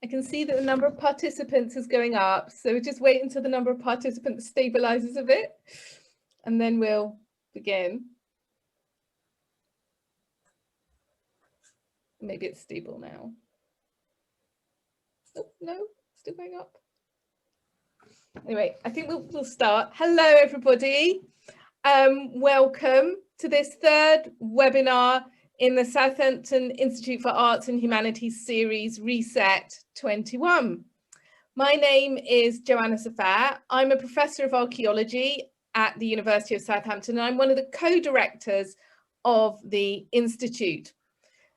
I can see that the number of participants is going up, so just wait until the number of participants stabilizes a bit, and then we'll begin. Maybe it's stable now. Oh, no, still going up. Anyway, I think we'll start. Hello, everybody. Welcome to this third webinar in the Southampton Institute for Arts and Humanities series Reset 21. My name is Joanna Safar. I'm a professor of archaeology at the University of Southampton, and I'm one of the co-directors of the Institute.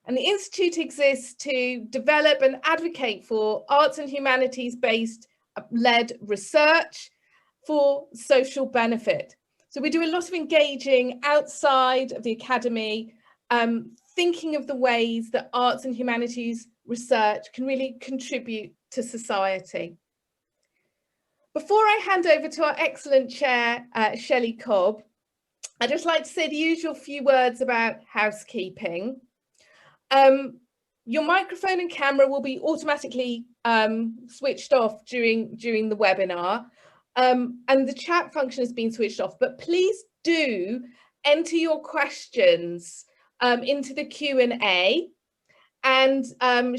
And the Institute exists to develop and advocate for arts and humanities based led research for social benefit. So we do a lot of engaging outside of the academy, thinking of the ways that arts and humanities research can really contribute to society. Before I hand over to our excellent chair, Shelley Cobb, I'd just like to say the usual few words about housekeeping. Your microphone and camera will be automatically switched off during the webinar, and the chat function has been switched off, but please do enter your questions into the Q&A, and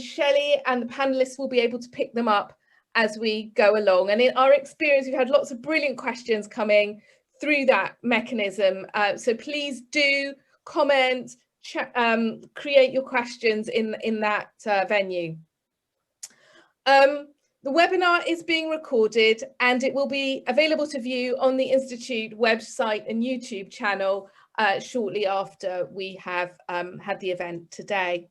Shelley and the panelists will be able to pick them up as we go along. And in our experience, we've had lots of brilliant questions coming through that mechanism, so please do comment, create your questions in that venue. The webinar is being recorded and it will be available to view on the Institute website and YouTube channel shortly after we have had the event today.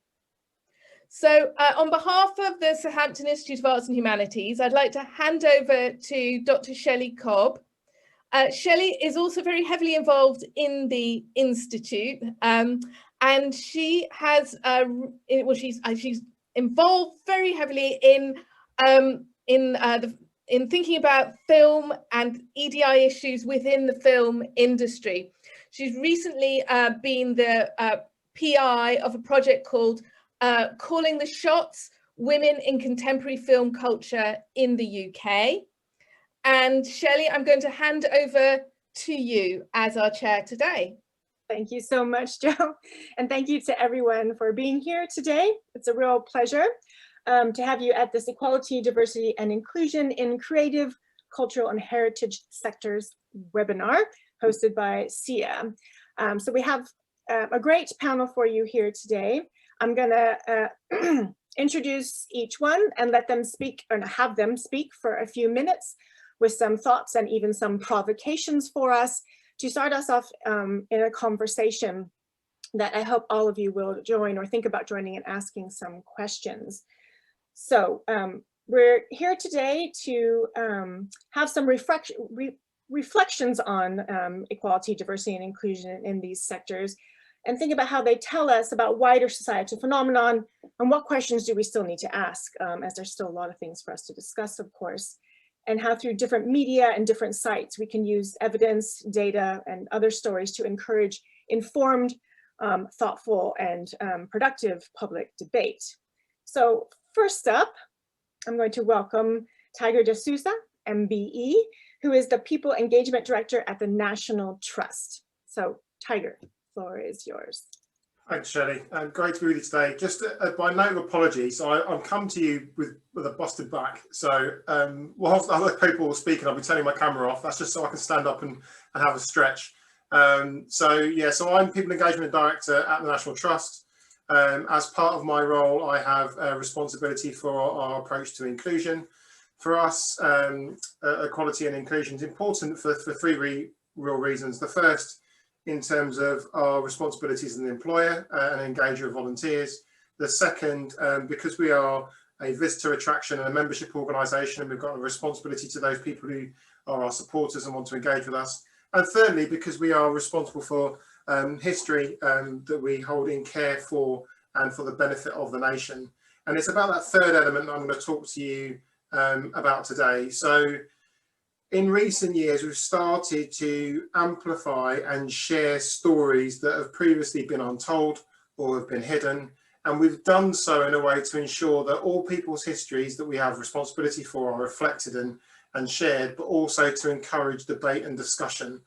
So on behalf of the Southampton Institute of Arts and Humanities, I'd like to hand over to Dr. Shelley Cobb. Shelley is also very heavily involved in the Institute, and she has she's involved very heavily in thinking about film and EDI issues within the film industry. She's recently been the PI of a project called Calling the Shots: Women in Contemporary Film Culture in the UK. And Shelley, I'm going to hand over to you as our chair today. Thank you so much, Jo, and thank you to everyone for being here today. It's a real pleasure to have you at this Equality, Diversity and Inclusion in Creative, Cultural and Heritage Sectors webinar hosted by SIAH. So we have a great panel for you here today. I'm going to introduce each one and let them speak, or have them speak for a few minutes with some thoughts and even some provocations for us to start us off in a conversation that I hope all of you will join or think about joining and asking some questions. So we're here today to have some reflections on equality, diversity, and inclusion in these sectors, and think about how they tell us about wider societal phenomenon and what questions do we still need to ask, as there's still a lot of things for us to discuss, of course, and how through different media and different sites we can use evidence, data, and other stories to encourage informed, thoughtful, and productive public debate. So first up, I'm going to welcome Tiger de Souza, MBE, who is the People Engagement Director at the National Trust. So Tiger, the floor is yours. Thanks, Shelley. Great to be with you today. Just by note of apologies, I've come to you with a busted back. So whilst other people are speaking, I'll be turning my camera off. That's just so I can stand up and have a stretch. So I'm People Engagement Director at the National Trust. As part of my role, I have responsibility for our approach to inclusion. For us, equality and inclusion is important for three real reasons. The first, in terms of our responsibilities as an employer and engager of volunteers. The second, because we are a visitor attraction and a membership organisation, and we've got a responsibility to those people who are our supporters and want to engage with us. And thirdly, because we are responsible for history that we hold in care for and for the benefit of the nation. And it's about that third element I'm going to talk to you about today. So in recent years, we've started to amplify and share stories that have previously been untold or have been hidden, And we've done so in a way to ensure that all people's histories that we have responsibility for are reflected and shared, but also to encourage debate and discussion.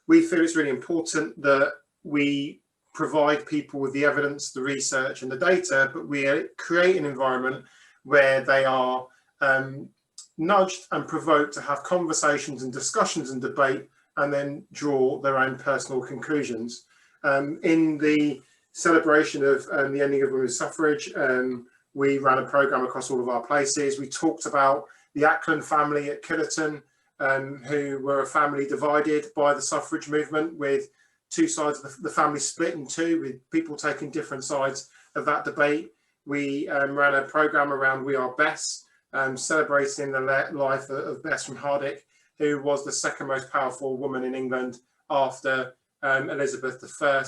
We feel it's really important that we provide people with the evidence, the research and the data, but we create an environment where they are nudged and provoked to have conversations and discussions and debate, and then draw their own personal conclusions. In the celebration of the ending of women's suffrage, we ran a programme across all of our places. We talked about the Ackland family at Killerton, who were a family divided by the suffrage movement, with two sides of the family split in two, with people taking different sides of that debate. We ran a programme around We Are Bess, celebrating the life of Bess from Hardick, who was the second most powerful woman in England after Elizabeth I.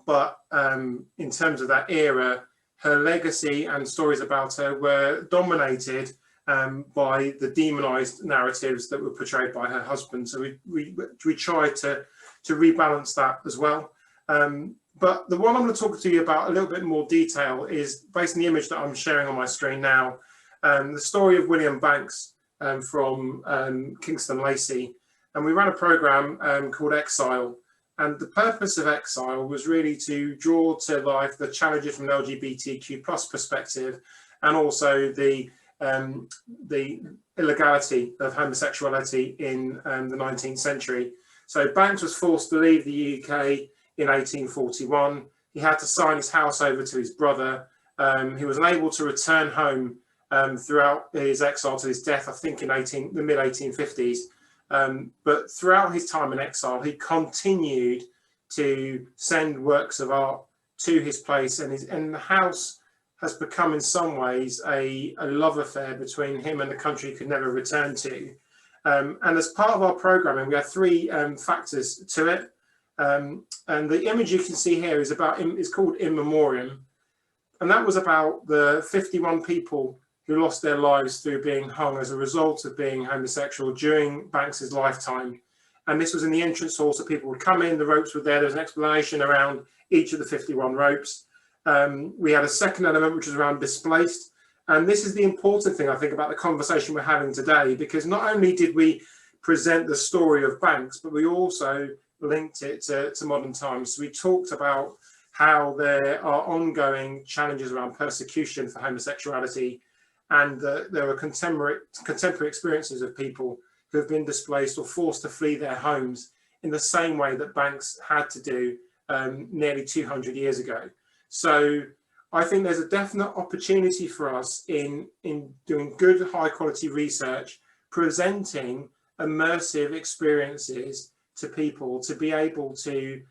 But in terms of that era, her legacy and stories about her were dominated by the demonised narratives that were portrayed by her husband. So we tried to rebalance that as well. But the one I'm going to talk to you about a little bit more detail is based on the image that I'm sharing on my screen now. The story of William Banks from Kingston Lacey. And we ran a programme called Exile. And the purpose of Exile was really to draw to life the challenges from an LGBTQ+ perspective, and also the illegality of homosexuality in the 19th century. So Banks was forced to leave the UK in 1841. He had to sign his house over to his brother. He was unable to return home throughout his exile to his death, I think in the mid-1850s. But throughout his time in exile, he continued to send works of art to his place, and the house has become in some ways a love affair between him and the country he could never return to. And as part of our programming, we had three factors to it. And the image you can see here is called In Memoriam. And that was about the 51 people who lost their lives through being hung as a result of being homosexual during Banks's lifetime. And this was in the entrance hall, so people would come in, the ropes were there was an explanation around each of the 51 ropes. We had a second element, which was around displaced. And this is the important thing, I think, about the conversation we're having today, because not only did we present the story of Banks, but we also linked it to modern times. So we talked about how there are ongoing challenges around persecution for homosexuality, and there are contemporary experiences of people who have been displaced or forced to flee their homes in the same way that Banks had to do nearly 200 years ago. So I think there's a definite opportunity for us in doing good, high quality research, presenting immersive experiences to people to be able to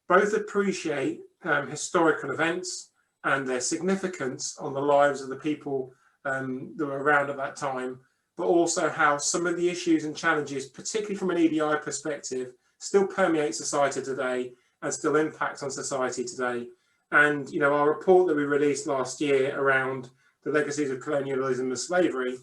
both appreciate historical events and their significance on the lives of the people that were around at that time, but also how some of the issues and challenges, particularly from an EDI perspective, still permeate society today and still impact on society today. And, you know, our report that we released last year around the legacies of colonialism and slavery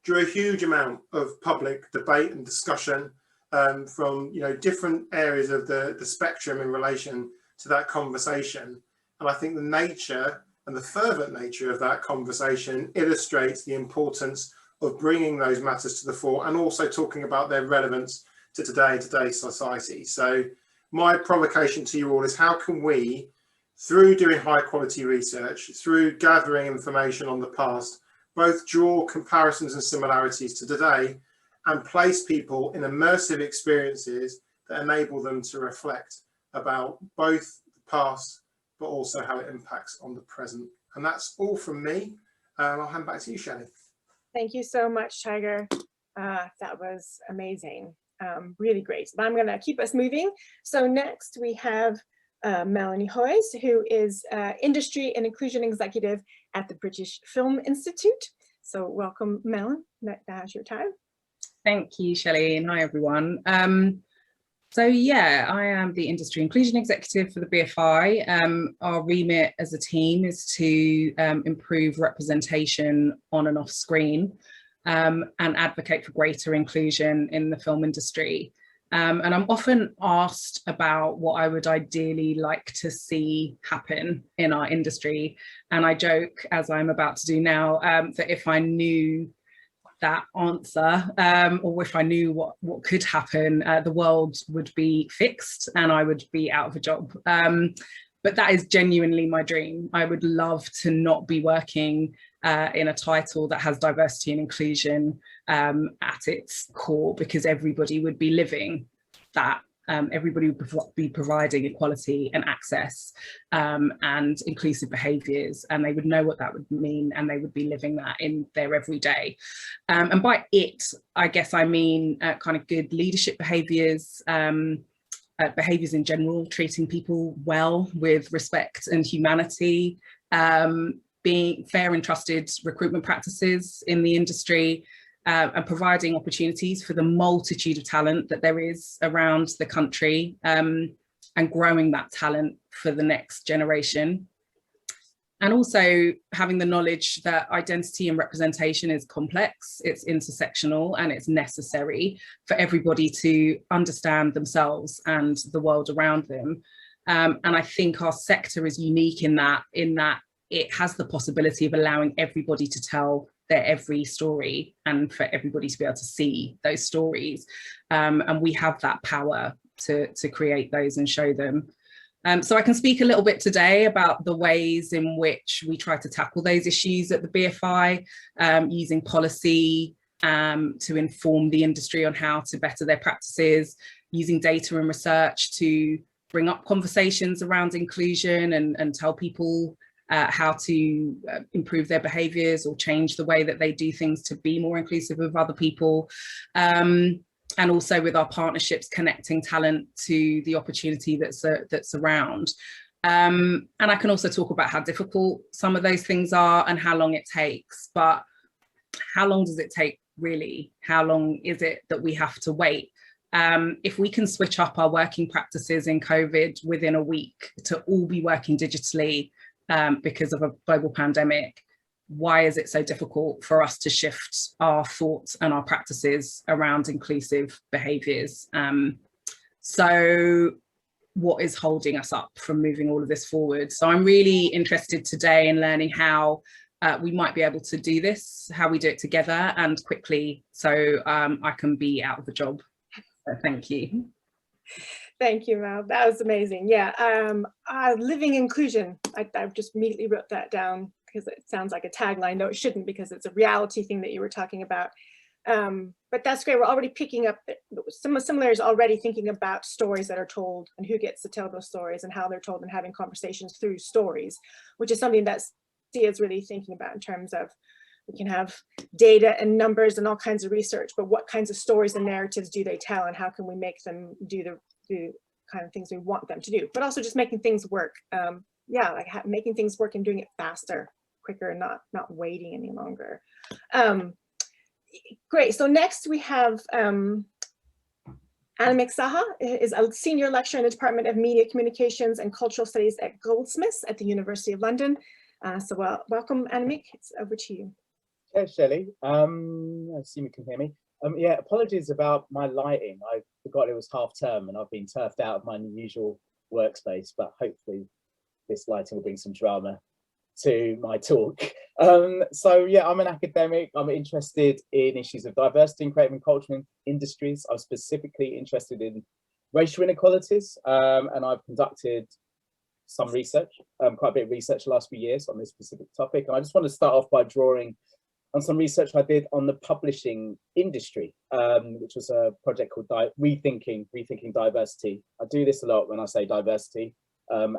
drew a huge amount of public debate and discussion from, you know, different areas of the spectrum in relation to that conversation. And I think the nature and the fervent nature of that conversation illustrates the importance of bringing those matters to the fore and also talking about their relevance to today's society. So my provocation to you all is, how can we, through doing high quality research, through gathering information on the past, both draw comparisons and similarities to today and place people in immersive experiences that enable them to reflect about both the past, but also how it impacts on the present. And that's all from me. I'll hand back to you, Shelley. Thank you so much, Tiger. That was amazing. Really great. But I'm going to keep us moving. So next we have Melanie Hoyes, who is Industry and Inclusion Executive at the British Film Institute. So welcome, Melanie. Now's your time. Thank you, Shelley, and hi, everyone. So yeah, I am the Industry Inclusion Executive for the BFI. Our remit as a team is to improve representation on and off screen and advocate for greater inclusion in the film industry. And I'm often asked about what I would ideally like to see happen in our industry. And I joke, as I'm about to do now, that if I knew that answer, or if I knew what could happen, the world would be fixed and I would be out of a job. But that is genuinely my dream. I would love to not be working in a title that has diversity and inclusion at its core, because everybody would be living that. Everybody would be providing equality and access and inclusive behaviours, and they would know what that would mean, and they would be living that in their everyday. And by it, I guess I mean kind of good leadership behaviours, behaviours in general, treating people well with respect and humanity, being fair and trusted recruitment practices in the industry, and providing opportunities for the multitude of talent that there is around the country, and growing that talent for the next generation. And also having the knowledge that identity and representation is complex, it's intersectional, and it's necessary for everybody to understand themselves and the world around them. And I think our sector is unique in that it has the possibility of allowing everybody to tell their every story and for everybody to be able to see those stories. And we have that power to create those and show them. So I can speak a little bit today about the ways in which we try to tackle those issues at the BFI, using policy to inform the industry on how to better their practices, using data and research to bring up conversations around inclusion and tell people how to improve their behaviours or change the way that they do things to be more inclusive of other people. And also with our partnerships, connecting talent to the opportunity that's around. And I can also talk about how difficult some of those things are and how long it takes. But how long does it take really? How long is it that we have to wait? If we can switch up our working practices in COVID within a week to all be working digitally because of a global pandemic, why is it so difficult for us to shift our thoughts and our practices around inclusive behaviours? So what is holding us up from moving all of this forward? So I'm really interested today in learning how we might be able to do this, how we do it together and quickly, so I can be out of the job. So thank you. Thank you, Mel. That was amazing. Yeah, living inclusion. I just immediately wrote that down because it sounds like a tagline. No, it shouldn't, because it's a reality thing that you were talking about. But that's great. We're already picking up some similarities, already thinking about stories that are told and who gets to tell those stories and how they're told, and having conversations through stories, which is something that SIAH is really thinking about in terms of, we can have data and numbers and all kinds of research, but what kinds of stories and narratives do they tell, and how can we make them do the kind of things we want them to do, but also just making things work. Yeah, like making things work and doing it faster, quicker, and not waiting any longer. Great. So next we have Annemiek Saha, is a senior lecturer in the Department of Media Communications and Cultural Studies at Goldsmiths at the University of London. So welcome, Annemiek. It's over to you. Hey, Shelley. I assume you can hear me. Yeah, apologies about my lighting. I forgot it was half term and I've been turfed out of my usual workspace, but hopefully this lighting will bring some drama to my talk. So yeah, I'm an academic. I'm interested in issues of diversity in creative and cultural industries. I'm specifically interested in racial inequalities, and I've conducted some research, quite a bit of research the last few years on this specific topic. And I just want to start off by drawing on some research I did on the publishing industry, which was a project called Rethinking Diversity. I do this a lot when I say diversity,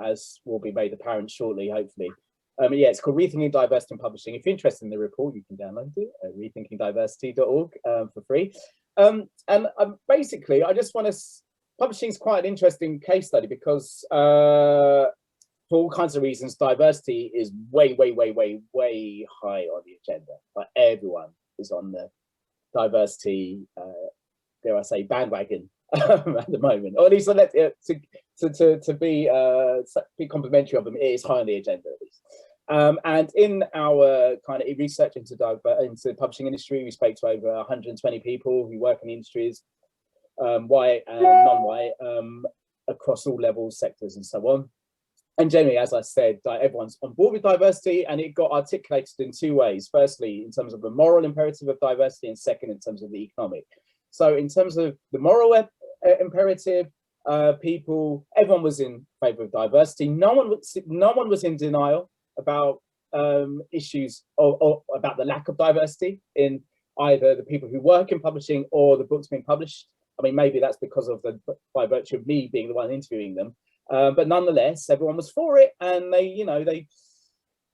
as will be made apparent shortly, hopefully. Yeah, it's called Rethinking Diversity in Publishing. If you're interested in the report, you can download it at rethinkingdiversity.org for free. And basically, I just want to, publishing is quite an interesting case study because for all kinds of reasons, diversity is way high on the agenda. Like everyone is on the diversity, dare I say, bandwagon at the moment, or at least to be complimentary of them, it is high on the agenda at least. And in our kind of research into the publishing industry, we spoke to over 120 people who work in the industries. white and non-white, across all levels, sectors, and so on. And generally, as I said, everyone's on board with diversity, and it got articulated in two ways. Firstly, in terms of the moral imperative of diversity, and second, in terms of the economic. So in terms of the moral imperative, everyone was in favor of diversity. No one was in denial about issues or about the lack of diversity in either the people who work in publishing or the books being published. I mean, maybe that's because of by virtue of me being the one interviewing them. But nonetheless, everyone was for it, and they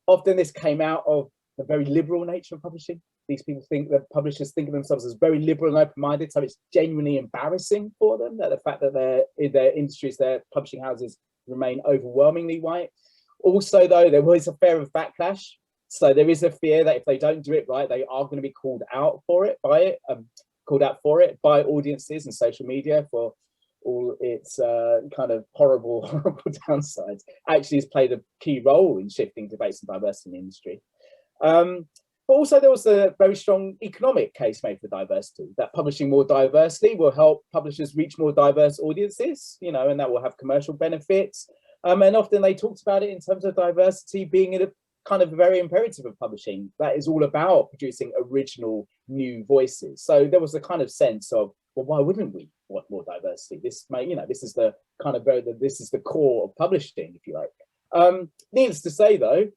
often this came out of the very liberal nature of publishing. These people think that publishers think of themselves as very liberal and open-minded, so it's genuinely embarrassing for them that the fact that in their industries, their publishing houses remain overwhelmingly white. Also, though, there was a fear of backlash. So there is a fear that if they don't do it right, they are going to be called out for it by audiences and social media for all its kind of horrible downsides. Actually, has played a key role in shifting debates and diversity in the industry. But also there was a very strong economic case made for diversity, that publishing more diversely will help publishers reach more diverse audiences, and that will have commercial benefits. And often they talked about it in terms of diversity being a kind of very imperative of publishing. That is all about producing original new voices. So there was a kind of sense of, well, why wouldn't we want more diversity? This may, this is the kind of this is the core of publishing, if you like. Needless to say, though,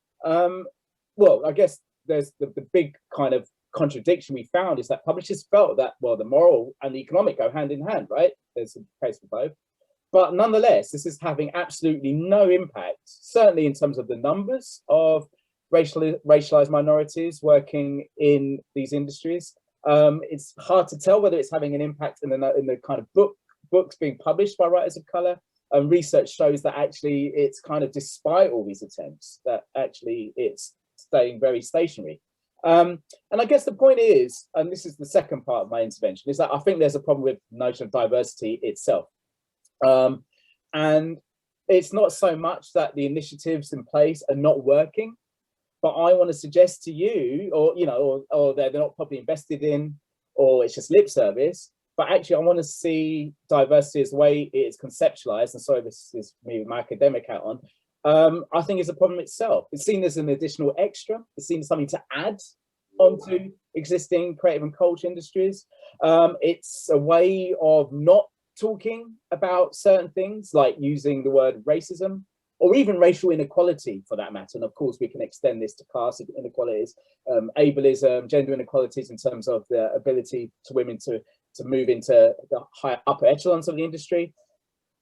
well, I guess there's the big kind of contradiction we found is that publishers felt that, well, the moral and the economic go hand in hand, right? There's a case for both. But nonetheless, this is having absolutely no impact, certainly in terms of the numbers of racialized minorities working in these industries. It's hard to tell whether it's having an impact in the kind of books being published by writers of color. Research shows that actually it's kind of, despite all these attempts, that actually it's staying very stationary. And I guess the point is, and this is the second part of my intervention, is that I think there's a problem with the notion of diversity itself. And it's not so much that the initiatives in place are not working, but I want to suggest to you, or they're not properly invested in, or it's just lip service. But actually, I want to see diversity as the way it is conceptualized. And sorry, this is me with my academic hat on. I think it's a problem itself. It's seen as an additional extra. It's seen as something to add onto existing creative and culture industries. It's a way of not talking about certain things, like using the word racism, or even racial inequality for that matter. And of course, we can extend this to class inequalities, ableism, gender inequalities in terms of the ability to women to move into the higher upper echelons of the industry.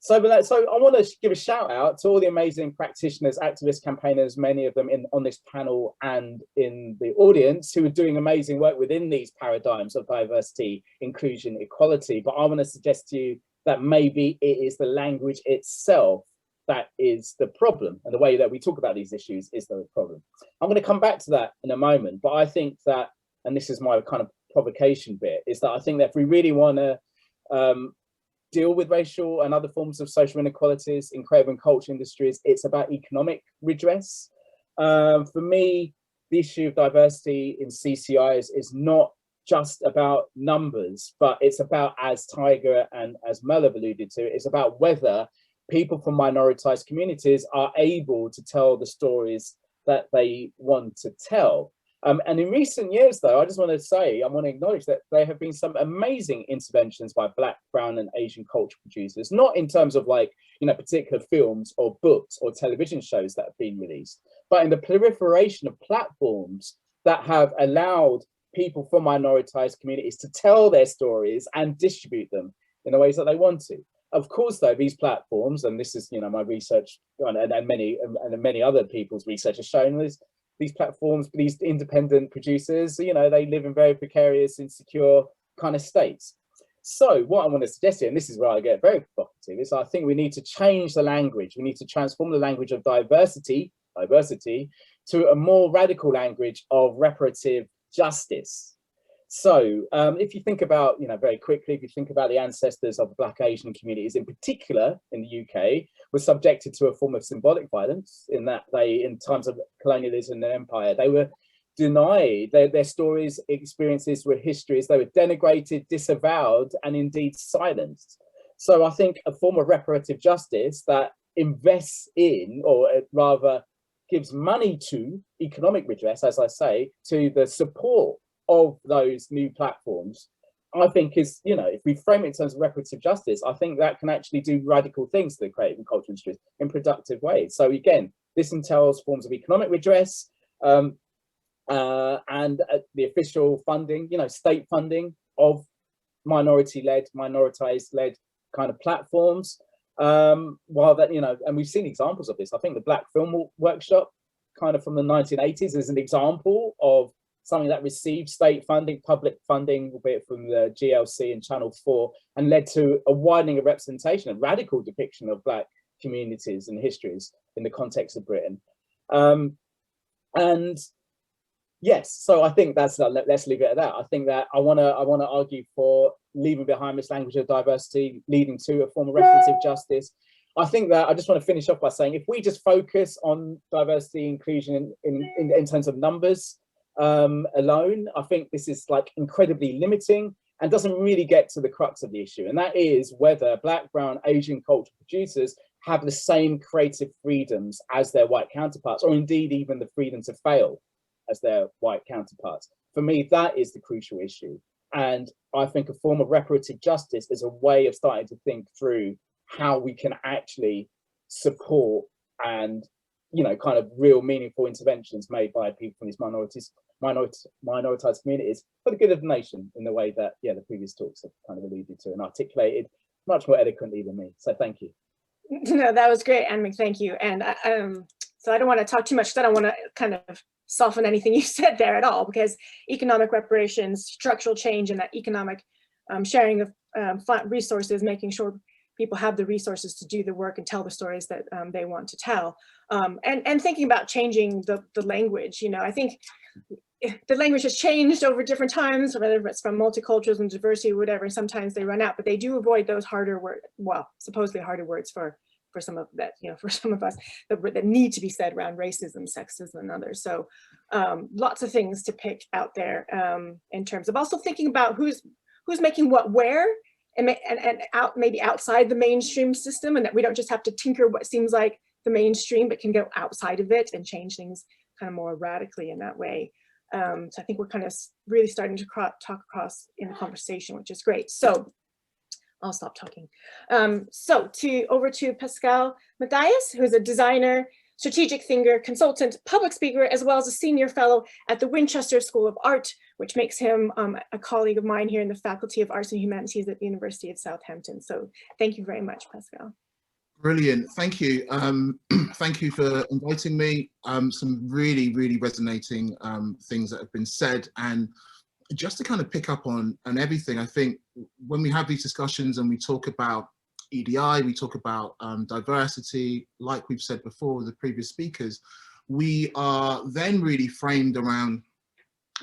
So I want to give a shout out to all the amazing practitioners, activists, campaigners, many of them on this panel and in the audience, who are doing amazing work within these paradigms of diversity, inclusion, equality. But I want to suggest to you that maybe it is the language itself that is the problem, and the way that we talk about these issues is the problem. I'm going to come back to that in a moment, but I think that, and this is my kind of provocation bit, is that I think that if we really want to deal with racial and other forms of social inequalities in creative and culture industries, it's about economic redress. For me, the issue of diversity in CCIs is not just about numbers, but it's about, as Tiger and as Mel have alluded to, it's about whether people from minoritized communities are able to tell the stories that they want to tell. And in recent years, though, I just want to say, I want to acknowledge that there have been some amazing interventions by Black, Brown and Asian culture producers, not in terms of like, particular films or books or television shows that have been released, but in the proliferation of platforms that have allowed people from minoritized communities to tell their stories and distribute them in the ways that they want to. Of course, though, these platforms, and this is, my research and many other people's research has shown, is these platforms, these independent producers, they live in very precarious, insecure kind of states. So what I want to suggest here, and this is where I get very provocative, is I think we need to change the language. We need to transform the language of diversity to a more radical language of reparative justice. So if you think about, very quickly, if you think about the ancestors of Black Asian communities in particular in the UK, were subjected to a form of symbolic violence in that they, in times of colonialism and empire, they were denied. Their stories, experiences were histories. They were denigrated, disavowed, and indeed silenced. So I think a form of reparative justice that invests in, or rather gives money to economic redress, as I say, to the support of those new platforms, I think is, you know, if we frame it in terms of reparative justice, I think that can actually do radical things to the creative and cultural industries in productive ways. So again, this entails forms of economic redress, and the official funding, you know, state funding of minority-led, minoritized-led kind of platforms. While that, you know, and we've seen examples of this. I think the Black Film Workshop, kind of from the 1980s, is an example of something that received state funding, public funding, albeit from the GLC and Channel 4, and led to a widening of representation, a radical depiction of Black communities and histories in the context of Britain. And yes, so I think that's, let's leave it at that. I think that I want to argue for leaving behind this language of diversity, leading to a form of reparative justice. I think that I just want to finish off by saying, if we just focus on diversity, inclusion in terms of numbers alone, I think this is like incredibly limiting and doesn't really get to the crux of the issue. And that is whether Black, Brown, Asian cultural producers have the same creative freedoms as their white counterparts, or indeed even the freedom to fail as their white counterparts. For me, that is the crucial issue. And I think a form of reparative justice is a way of starting to think through how we can actually support and, you know, kind of real meaningful interventions made by people from these minoritized communities for the good of the nation, in the way that, yeah, the previous talks have kind of alluded to and articulated much more eloquently than me. So thank you. No, that was great, Anne. Thank you. And so I don't want to talk too much, because I don't want to kind of soften anything you said there at all, because economic reparations, structural change, and that economic sharing of resources, making sure people have the resources to do the work and tell the stories that they want to tell. And thinking about changing the language, you know, I think the language has changed over different times, whether it's from multiculturalism, diversity, or whatever. Sometimes they run out, but they do avoid those harder words, well, supposedly harder words for some of that, you know, for some of us that need to be said around racism, sexism, and others. So lots of things to pick out there in terms of also thinking about who's making what where, and out maybe outside the mainstream system, and that we don't just have to tinker what seems like the mainstream, but can go outside of it and change things kind of more radically in that way. So I think we're kind of really starting to talk across in the conversation, which is great. So I'll stop talking. So over to Pascal Matthias, who's a designer, strategic thinker, consultant, public speaker, as well as a senior fellow at the Winchester School of Art, which makes him a colleague of mine here in the Faculty of Arts and Humanities at the University of Southampton. So thank you very much, Pascal. Brilliant, thank you. Thank you for inviting me. Some really, really resonating things that have been said. And just to kind of pick up on everything, I think when we have these discussions and we talk about EDI, we talk about diversity, like we've said before with the previous speakers, we are then really framed around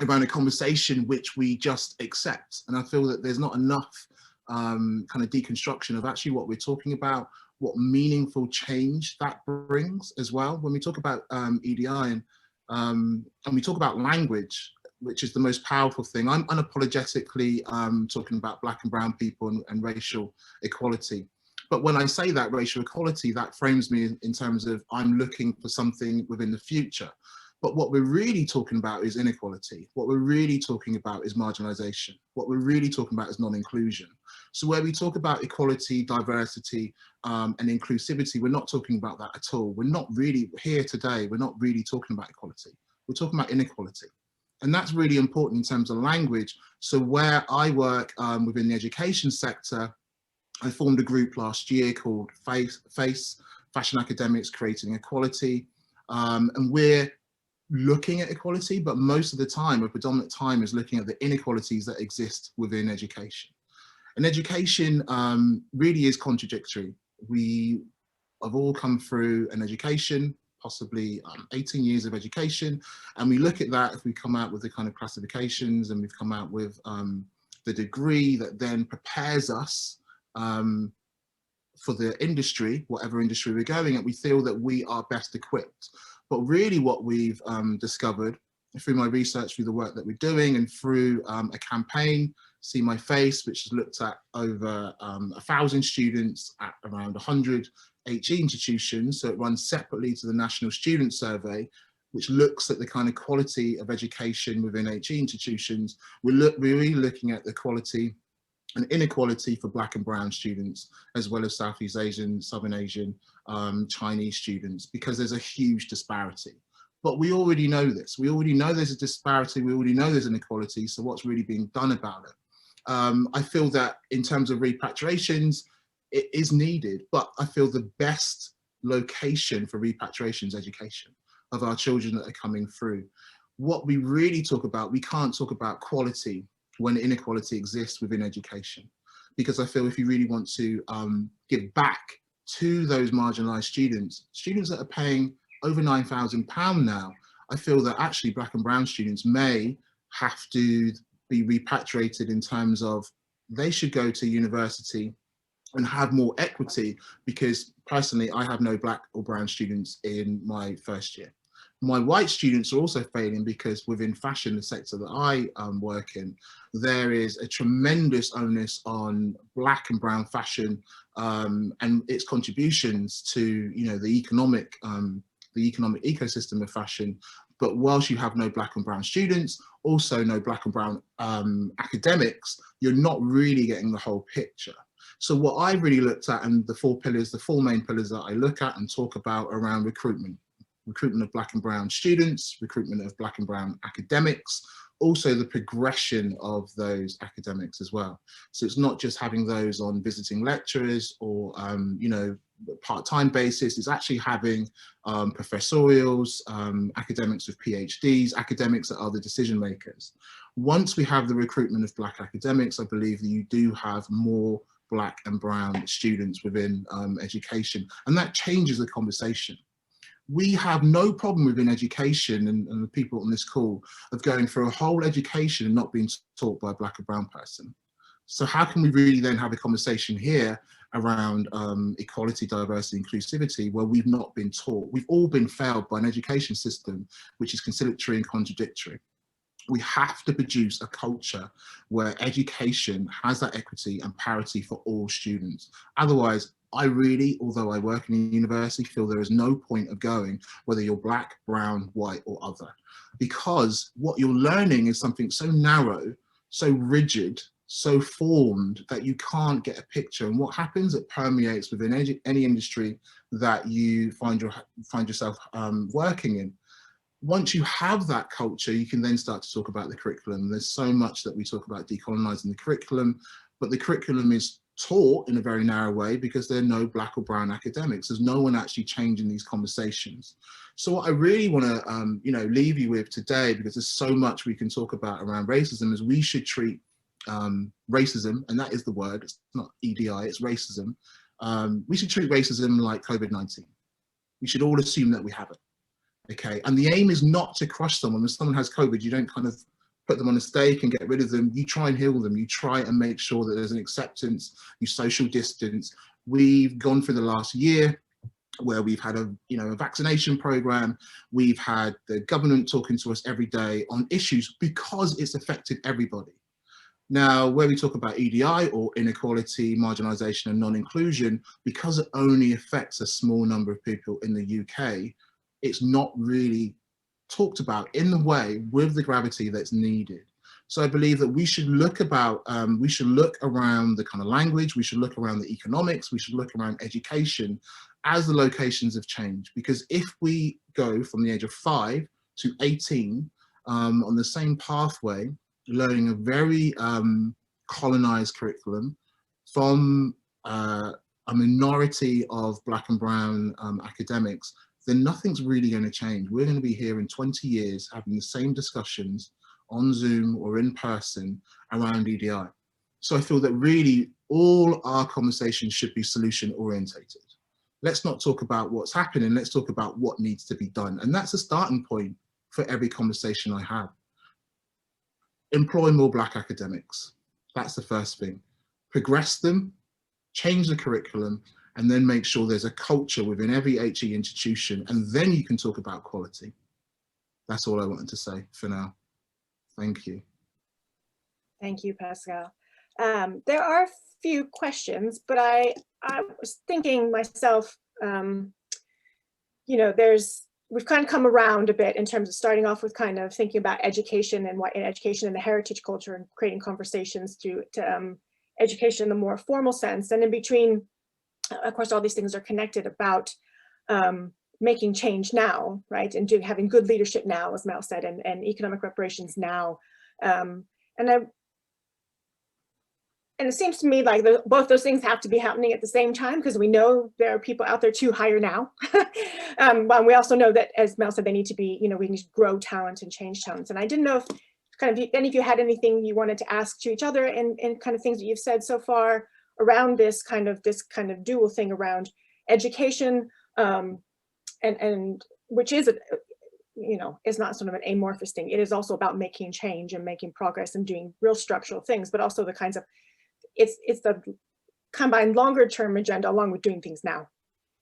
a conversation which we just accept. And I feel that there's not enough kind of deconstruction of actually what we're talking about, what meaningful change that brings as well. When we talk about EDI and we talk about language, which is the most powerful thing, I'm unapologetically talking about Black and brown people and racial equality. But when I say that racial equality, that frames me in terms of I'm looking for something within the future. But what we're really talking about is inequality. What we're really talking about is marginalization. What we're really talking about is non-inclusion. So where we talk about equality, diversity, and inclusivity, we're not talking about that at all. We're not really here today. We're not really talking about equality. We're talking about inequality. And that's really important in terms of language. So where I work within the education sector, I formed a group last year called FACE, Fashion Academics Creating Equality. And we're looking at equality, but most of the time, a predominant time is looking at the inequalities that exist within education. And education really is contradictory. We have all come through an education, possibly 18 years of education. And we look at that, if we come out with the kind of classifications and we've come out with the degree that then prepares us for the industry, whatever industry we're going at, we feel that we are best equipped. But really what we've discovered through my research, through the work that we're doing, and through a campaign, See My Face, which has looked at over 1,000 students at around 100 HE institutions. So it runs separately to the National Student Survey, which looks at the kind of quality of education within HE institutions. We're really looking at the quality and inequality for Black and brown students, as well as Southeast Asian, Southern Asian, Chinese students, because there's a huge disparity. But we already know this. We already know there's a disparity. We already know there's inequality. So what's really being done about it? I feel that in terms of repatriations, it is needed, but I feel the best location for repatriation is education of our children that are coming through. What we really talk about, we can't talk about quality when inequality exists within education, because I feel if you really want to give back to those marginalised students that are paying over £9,000 now, I feel that actually Black and brown students may have to be repatriated in terms of they should go to university and have more equity, because personally I have no Black or brown students in my first year. My white students are also failing because within fashion, the sector that I work in, there is a tremendous onus on Black and brown fashion and its contributions to, you know, the economic ecosystem of fashion. But whilst you have no Black and brown students, also no Black and brown academics, you're not really getting the whole picture. So what I've really looked at, and the four main pillars that I look at and talk about around recruitment of Black and brown students, recruitment of Black and brown academics, also the progression of those academics as well. So it's not just having those on visiting lecturers or, you know, part-time basis, it's actually having professorials, academics with PhDs, academics that are the decision makers. Once we have the recruitment of Black academics, I believe that you do have more Black and brown students within education, and that changes the conversation. We have no problem within education, and the people on this call, of going through a whole education and not being taught by a Black or brown person. So how can we really then have a conversation here around equality, diversity, inclusivity, where we've not been taught? We've all been failed by an education system which is conciliatory and contradictory. We have to produce a culture where education has that equity and parity for all students. Otherwise, I really, although I work in a university, feel there is no point of going whether you're Black, brown, white or other, because what you're learning is something so narrow, so rigid, so formed that you can't get a picture. And what happens, it permeates within any industry that you find yourself working in. Once you have that culture, you can then start to talk about the curriculum. There's so much that we talk about decolonizing the curriculum, but the curriculum is taught in a very narrow way because there are no Black or brown academics. There's no one actually changing these conversations. So what I really want to you know, leave you with today, because there's so much we can talk about around racism, is we should treat racism, and that is the word, it's not EDI, it's racism. We should treat racism like COVID-19. We should all assume that we have it. Okay, and the aim is not to crush someone. When someone has COVID, you don't kind of put them on a stake and get rid of them. You try and heal them. You try and make sure that there's an acceptance, you social distance. We've gone through the last year where we've had a vaccination program. We've had the government talking to us every day on issues because it's affected everybody. Now, where we talk about EDI or inequality, marginalisation and non-inclusion, because it only affects a small number of people in the UK, it's not really talked about in the way with the gravity that's needed. So I believe that we should look around the kind of language, we should look around the economics, we should look around education as the locations have changed. Because if we go from the age of 5 to 18 on the same pathway, learning a very colonized curriculum from a minority of Black and brown academics, then nothing's really going to change. We're going to be here in 20 years having the same discussions on Zoom or in person around EDI. So I feel that really all our conversations should be solution orientated. Let's not talk about what's happening, let's talk about what needs to be done. And that's a starting point for every conversation I have. Employ more Black academics. That's the first thing. Progress them, change the curriculum, and then make sure there's a culture within every HE institution, and then you can talk about quality. That's all I wanted to say for now. Thank you. Thank you, Pascal. There are a few questions, but I was thinking myself, you know, we've kind of come around a bit in terms of starting off with kind of thinking about education and what in education and the heritage culture and creating conversations to education in the more formal sense. And in between, of course, all these things are connected about making change now, right? And having good leadership now, as Mel said, and economic reparations now. And it seems to me like both those things have to be happening at the same time, because we know there are people out there to hire now. But we also know that, as Mel said, they need to be, you know, we need to grow talent and change talents. And I didn't know if kind of any of you had anything you wanted to ask to each other and kind of things that you've said so far around this kind of dual thing around education, and which is you know, is not sort of an amorphous thing. It is also about making change and making progress and doing real structural things, but also the kinds of, it's the combined longer term agenda along with doing things now,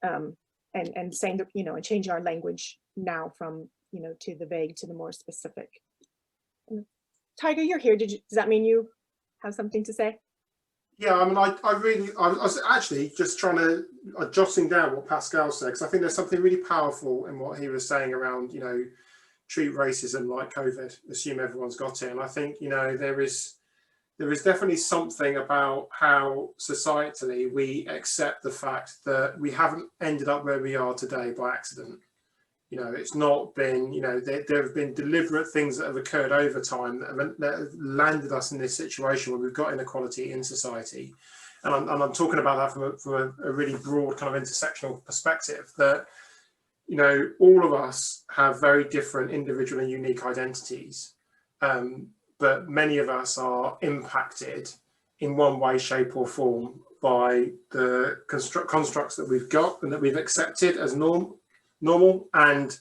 and saying that, you know, and changing our language now from, you know, to the vague to the more specific. Tiger, you're here. Does that mean you have something to say? Yeah, I mean, I was actually just trying to jotting down what Pascal said, because I think there's something really powerful in what he was saying around, you know, treat racism like COVID, assume everyone's got it. And I think, you know, there is definitely something about how societally we accept the fact that we haven't ended up where we are today by accident. You know, it's not been, you know, there have been deliberate things that have occurred over time that have landed us in this situation where we've got inequality in society. And I'm talking about that from a really broad kind of intersectional perspective, that, you know, all of us have very different individual and unique identities, but many of us are impacted in one way, shape or form by the constructs that we've got and that we've accepted as normal, and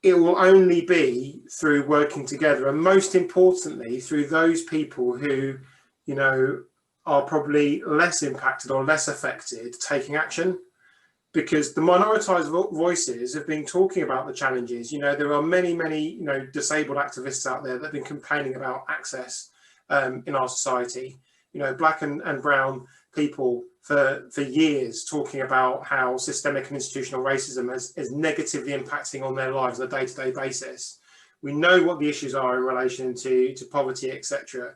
it will only be through working together, and most importantly through those people who, you know, are probably less impacted or less affected taking action, because the minoritized voices have been talking about the challenges. You know, there are many, you know, disabled activists out there that have been complaining about access in our society, you know, black and brown people for years talking about how systemic and institutional racism is negatively impacting on their lives on a day-to-day basis. We know what the issues are in relation to poverty, etc.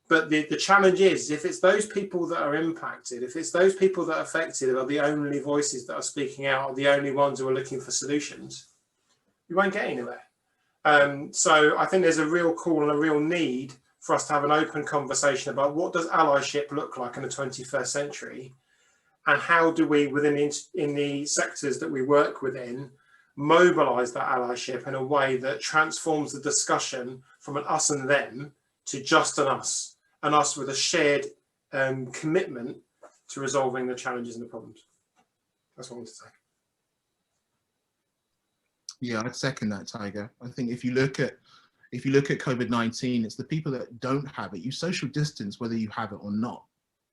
But the challenge is, if it's those people that are impacted, if it's those people that are affected are the only voices that are speaking out, are the only ones who are looking for solutions, we won't get anywhere. So I think there's a real call and a real need for us to have an open conversation about what does allyship look like in the 21st century, and how do we, in the sectors that we work within, mobilize that allyship in a way that transforms the discussion from an us and them to just an us, and us with a shared commitment to resolving the challenges and the problems. That's what I want to say. Yeah, I'd second that, Tiger. I think if you look at COVID-19, it's the people that don't have it. You social distance whether you have it or not.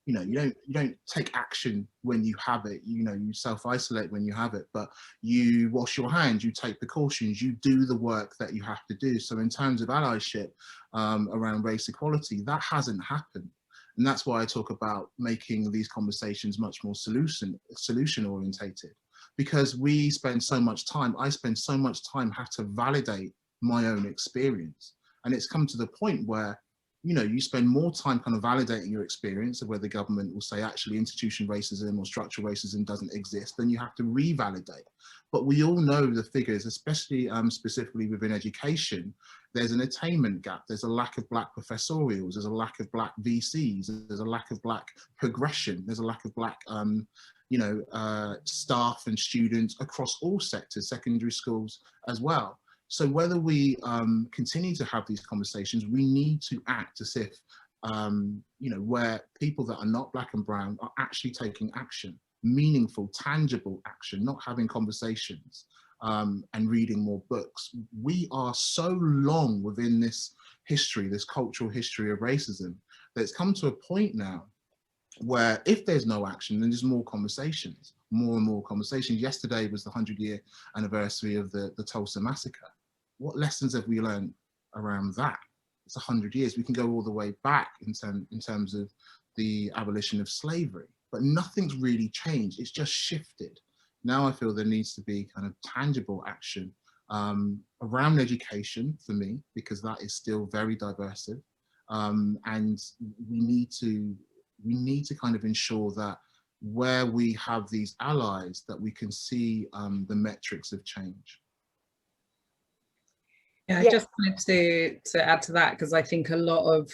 You know, you don't take action when you have it. You know, you self-isolate when you have it, but you wash your hands, you take precautions, you do the work that you have to do. So in terms of allyship around race equality, that hasn't happened. And that's why I talk about making these conversations much more solution orientated, because we spend so much time, I spend so much time have to validate my own experience. And it's come to the point where, you know, you spend more time kind of validating your experience of where the government will say actually institutional racism or structural racism doesn't exist, then you have to revalidate. But we all know the figures, especially specifically within education, there's an attainment gap, there's a lack of black professorials, there's a lack of black VCs, there's a lack of black progression, there's a lack of black staff and students across all sectors, secondary schools as well. So whether we continue to have these conversations, we need to act as if, where people that are not black and brown are actually taking action, meaningful, tangible action, not having conversations and reading more books. We are so long within this history, this cultural history of racism, that it's come to a point now where if there's no action, then there's more conversations, more and more conversations. Yesterday was the 100-year anniversary of the Tulsa massacre. what lessons have we learned around that? It's 100 years. We can go all the way back in terms of the abolition of slavery, but nothing's really changed. It's just shifted. Now I feel there needs to be kind of tangible action around education for me, because that is still very diversive. And we need to kind of ensure that where we have these allies, that we can see the metrics of change. Yeah, I just wanted to add to that, because I think a lot of,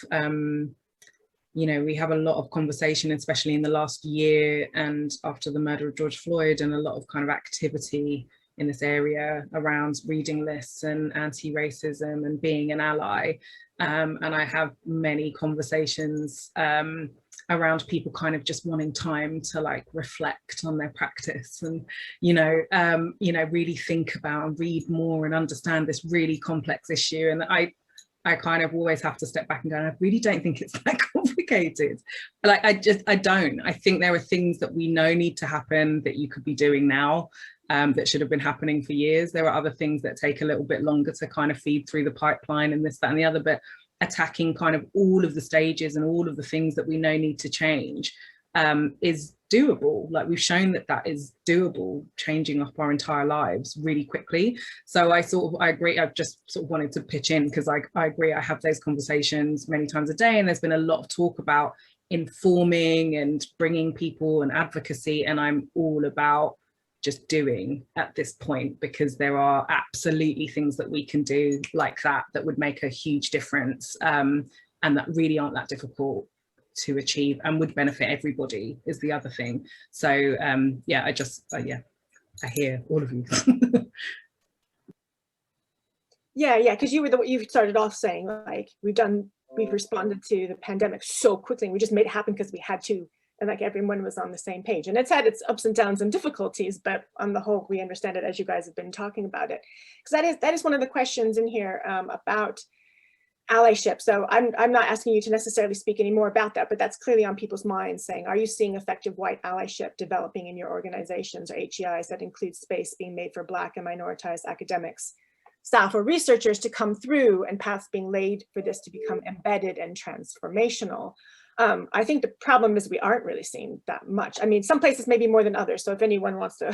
you know, we have a lot of conversation, especially in the last year and after the murder of George Floyd, and a lot of kind of activity in this area around reading lists and anti-racism and being an ally. And I have many conversations around people kind of just wanting time to like reflect on their practice and, you know, really think about and read more and understand this really complex issue. And I kind of always have to step back and go, I really don't think it's that complicated. Like, I don't. I think there are things that we know need to happen that you could be doing now, that should have been happening for years. There are other things that take a little bit longer to kind of feed through the pipeline, and this, that, and the other, but attacking kind of all of the stages and all of the things that we know need to change is doable. Like, we've shown that that is doable, changing up our entire lives really quickly. So I agree. I've just sort of wanted to pitch in, because I agree. I have those conversations many times a day, and there's been a lot of talk about informing and bringing people and advocacy, and I'm all about just doing at this point, because there are absolutely things that we can do like that would make a huge difference, and that really aren't that difficult to achieve and would benefit everybody, is the other thing. So yeah, I hear all of you. Yeah, because you started off saying, like, we've responded to the pandemic so quickly, and we just made it happen because we had to, and like everyone was on the same page. And it's had its ups and downs and difficulties, but on the whole, we understand it, as you guys have been talking about it. Because that is one of the questions in here about allyship. So I'm not asking you to necessarily speak any more about that, but that's clearly on people's minds, saying, are you seeing effective white allyship developing in your organizations or HEIs that includes space being made for Black and minoritized academics, staff, or researchers to come through, and paths being laid for this to become embedded and transformational? I think the problem is we aren't really seeing that much. I mean, some places maybe more than others. So if anyone wants to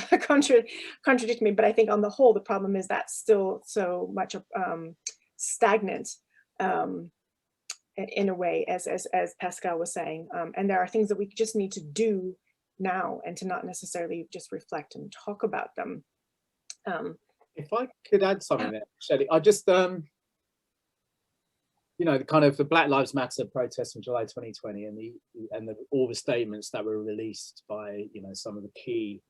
contradict me, but I think on the whole, the problem is that's still so much stagnant in a way, as Pascal was saying. And there are things that we just need to do now, and to not necessarily just reflect and talk about them. If I could add something there, Shelley, I just, you know, the kind of the Black Lives Matter protests in July 2020, and all the statements that were released by, you know, some of the key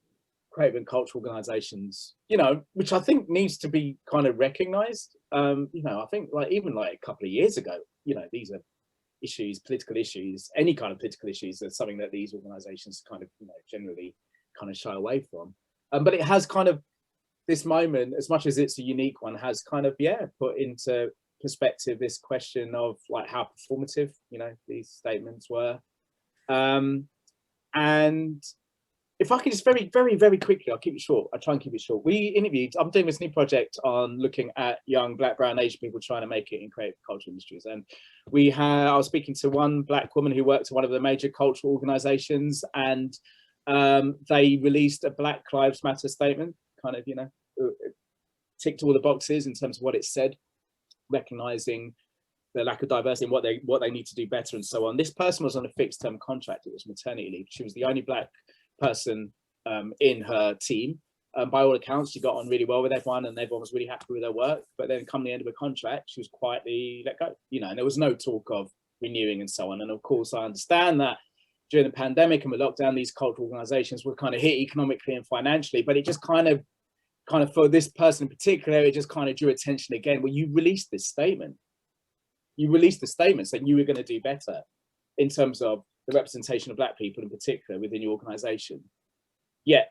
creative and cultural organizations, you know, which I think needs to be kind of recognized. You know, I think even like a couple of years ago, you know, these are issues, political issues, any kind of political issues, are something that these organizations kind of, you know, generally kind of shy away from. But it has kind of, this moment, as much as it's a unique one, has kind of, yeah, put into perspective this question of like how performative, you know, these statements were. And if I could just very, very, very quickly, I'll keep it short. I'll try and keep it short. I'm doing this new project on looking at young Black, brown, Asian people trying to make it in creative cultural industries. And I was speaking to one Black woman who worked at one of the major cultural organizations, and they released a Black Lives Matter statement, kind of, you know, ticked all the boxes in terms of what it said, recognizing the lack of diversity and what they need to do better and so on. This person was on a fixed term contract. It was maternity leave. She was the only Black person in her team. By all accounts, she got on really well with everyone, and everyone was really happy with her work. But then come the end of her contract, she was quietly let go, you know, and there was no talk of renewing and so on. And of course, I understand that during the pandemic and with lockdown, these cultural organizations were kind of hit economically and financially, but it just kind of for this person in particular, it just kind of drew attention again. Well, you released this statement. You released the statement saying you were going to do better in terms of the representation of Black people in particular within your organization. Yet,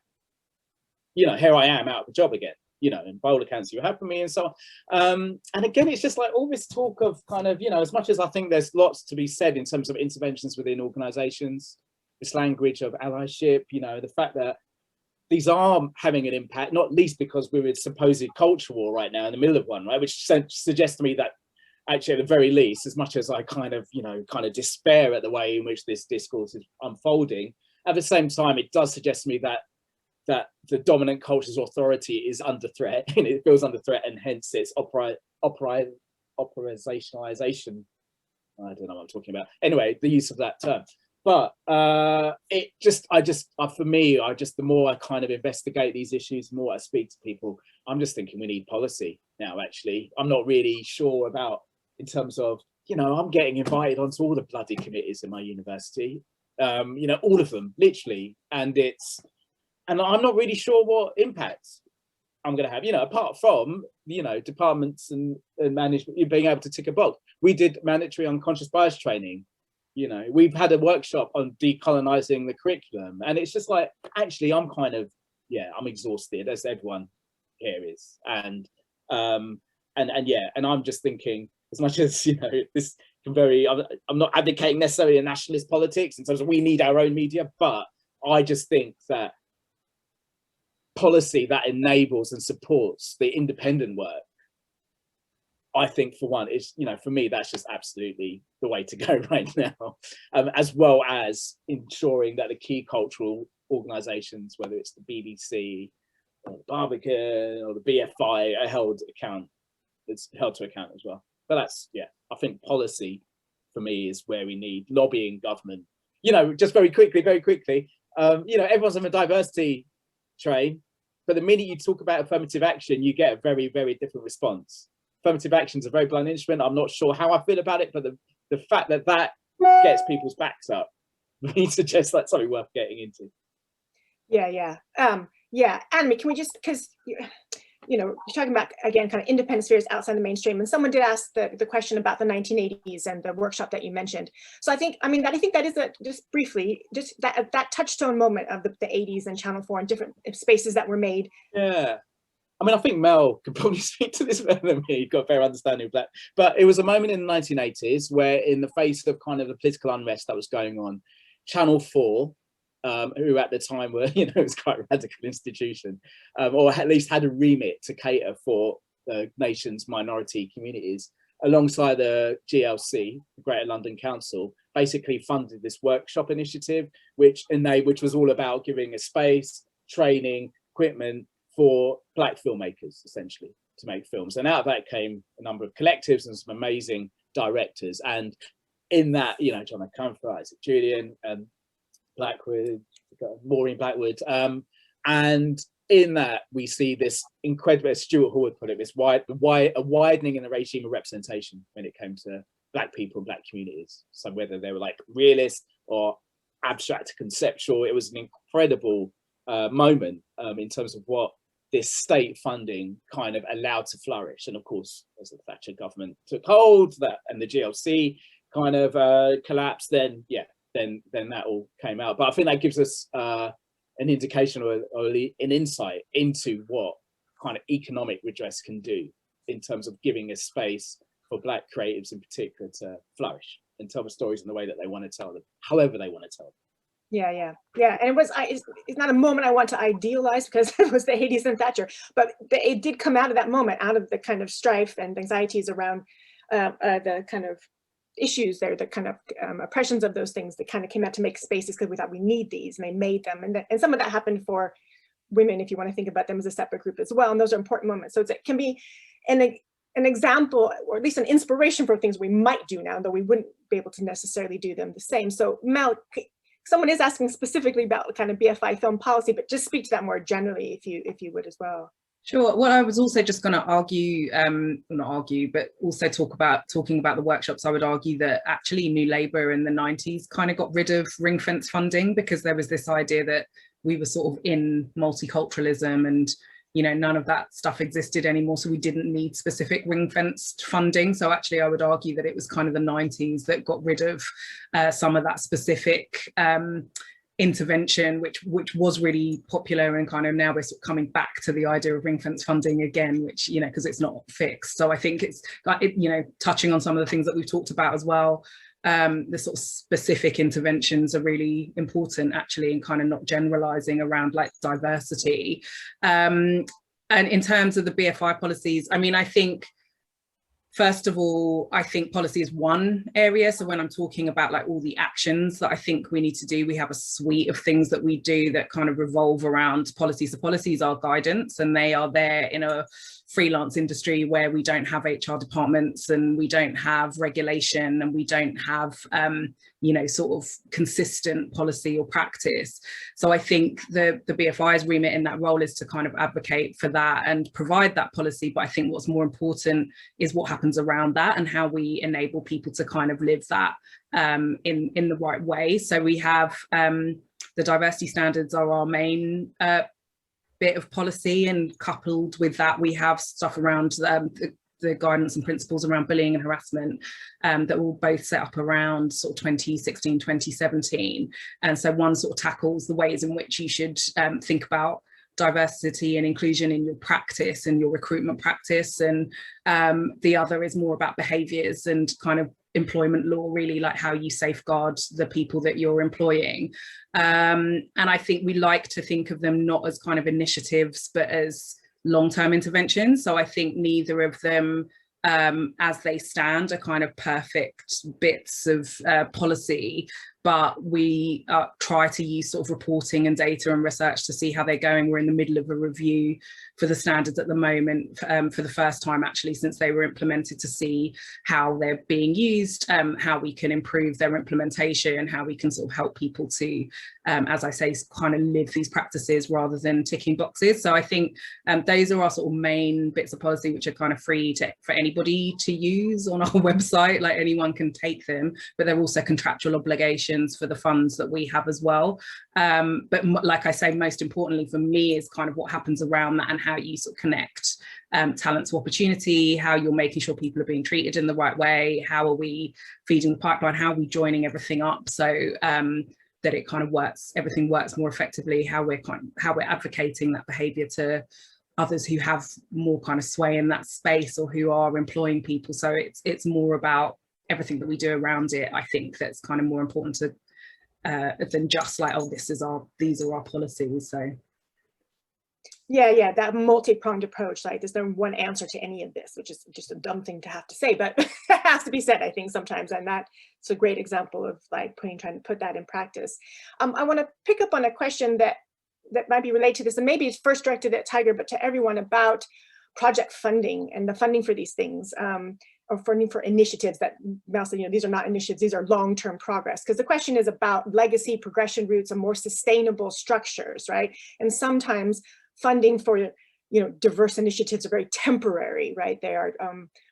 you know, here I am out of the job again, you know, and by all accounts you were helping me and so on. And again, it's just like all this talk of kind of, you know, as much as I think there's lots to be said in terms of interventions within organizations, this language of allyship, you know, the fact that these are having an impact, not least because we're in supposed culture war right now, in the middle of one, right? Which suggests to me that actually, at the very least, as much as I kind of despair at the way in which this discourse is unfolding, at the same time, it does suggest to me that the dominant culture's authority is under threat, and it feels under threat, and hence its operationalization. I don't know what I'm talking about. Anyway, the use of that term. But for me, the more I kind of investigate these issues, the more I speak to people, I'm just thinking we need policy now, actually. I'm not really sure about, in terms of, I'm getting invited onto all the bloody committees in my university, all of them, literally. And I'm not really sure what impacts I'm going to have, apart from, departments and management being able to tick a box. We did mandatory unconscious bias training. We've had a workshop on decolonizing the curriculum, and it's just like, actually, I'm I'm exhausted, as everyone here is, and I'm just thinking, as much as this can I'm not advocating necessarily a nationalist politics in terms of we need our own media, but I just think that policy that enables and supports the independent work, I think, for one, is, for me, that's just absolutely the way to go right now, as well as ensuring that the key cultural organisations, whether it's the BBC or the Barbican or the BFI, are held to account as well. But that's, I think policy for me is where we need lobbying government. Just very quickly, everyone's on a diversity train, but the minute you talk about affirmative action, you get a very, very different response. Affirmative action is a very blunt instrument. I'm not sure how I feel about it, but the fact that gets people's backs up, me suggests that's something worth getting into. Yeah. Annie, can we just, because you're talking about, again, kind of independent spheres outside the mainstream, and someone did ask the question about the 1980s and the workshop that you mentioned. So I think that is just briefly, just that touchstone moment of the 80s and Channel 4 and different spaces that were made. Yeah. I think Mel could probably speak to this better than me. You've got a fair understanding of that. But it was a moment in the 1980s where, in the face of kind of the political unrest that was going on, Channel 4, who at the time were, it was quite a radical institution, or at least had a remit to cater for the nation's minority communities, alongside the GLC, the Greater London Council, basically funded this workshop initiative, which was all about giving a space, training, equipment for Black filmmakers, essentially, to make films. And out of that came a number of collectives and some amazing directors. And in that, John O'Connor, Isaac Julian, Blackwood, Maureen Blackwood, and in that we see this incredible, as Stuart Hall would put it, this a widening in the regime of representation when it came to Black people and Black communities. So whether they were like realist or abstract conceptual, it was an incredible moment in terms of what this state funding kind of allowed to flourish. And of course, as the Thatcher government took hold, and the GLC kind of collapsed, then that all came out. But I think that gives us an indication or an insight into what kind of economic redress can do in terms of giving a space for Black creatives in particular to flourish and tell the stories in the way that they want to tell them, however they want to tell them. Yeah. And it's not a moment I want to idealize, because it was the 80s and Thatcher, but it did come out of that moment, out of the kind of strife and anxieties around the kind of issues there, the kind of oppressions of those things that kind of came out to make spaces, because we thought we need these, and they made them. And some of that happened for women, if you want to think about them as a separate group as well. And those are important moments. So it can be an example, or at least an inspiration for things we might do now, though we wouldn't be able to necessarily do them the same. So Mel, someone is asking specifically about kind of BFI film policy, but just speak to that more generally, if you would as well. Sure. Well, I was also just going to argue, not argue, but also talking about the workshops. I would argue that actually New Labour in the 90s kind of got rid of ring fence funding, because there was this idea that we were sort of in multiculturalism, and none of that stuff existed anymore, so we didn't need specific ring-fenced funding. So actually I would argue that it was kind of the 90s that got rid of some of that specific intervention, which was really popular, and kind of now we're sort of coming back to the idea of ring-fence funding again, which, because it's not fixed. So I think it's, touching on some of the things that we've talked about as well, the sort of specific interventions are really important actually, and kind of not generalizing around like diversity. And in terms of the BFI policies, I mean, I think, first of all, I think policy is one area. So when I'm talking about like all the actions that I think we need to do, we have a suite of things that we do that kind of revolve around policy. So policies are guidance, and they are there in a freelance industry where we don't have HR departments and we don't have regulation and we don't have, you know, sort of consistent policy or practice. So I think the BFI's remit in that role is to kind of advocate for that and provide that policy. But I think what's more important is what happens around that and how we enable people to kind of live that in the right way. So we have the diversity standards are our main bit of policy, and coupled with that we have stuff around the guidance and principles around bullying and harassment that were both set up around sort of 2016, 2017. And so one sort of tackles the ways in which you should think about diversity and inclusion in your practice and your recruitment practice, and the other is more about behaviours and kind of employment law, really, like how you safeguard the people that you're employing. And I think we like to think of them not as kind of initiatives, but as long-term interventions. So I think neither of them, as they stand, are kind of perfect bits of policy, but we try to use sort of reporting and data and research to see how they're going. We're in the middle of a review for the standards at the moment, for the first time actually since they were implemented, to see how they're being used, how we can improve their implementation, how we can sort of help people to, as I say, kind of live these practices rather than ticking boxes. So I think those are our sort of main bits of policy, which are kind of free for anybody to use on our website, like anyone can take them, but they're also contractual obligations for the funds that we have as well. But like I say, most importantly for me is kind of what happens around that and how you sort of connect talent to opportunity, how you're making sure people are being treated in the right way, how are we feeding the pipeline, how are we joining everything up so that it kind of works, everything works more effectively, how we're advocating that behaviour to others who have more kind of sway in that space or who are employing people. So it's more about everything that we do around it. I think that's kind of more important to than just like, oh, these are our policies. So yeah, that multi-pronged approach, like there's no one answer to any of this, which is just a dumb thing to have to say, but it has to be said, I think, sometimes. And that's a great example of like trying to put that in practice. I want to pick up on a question that might be related to this, and maybe it's first directed at Tiger, but to everyone, about project funding and the funding for these things, or funding for initiatives that Mel said, you know, these are not initiatives, these are long-term progress. Because the question is about legacy, progression routes, and more sustainable structures, right? And sometimes funding for, you know, diverse initiatives are very temporary, right? They are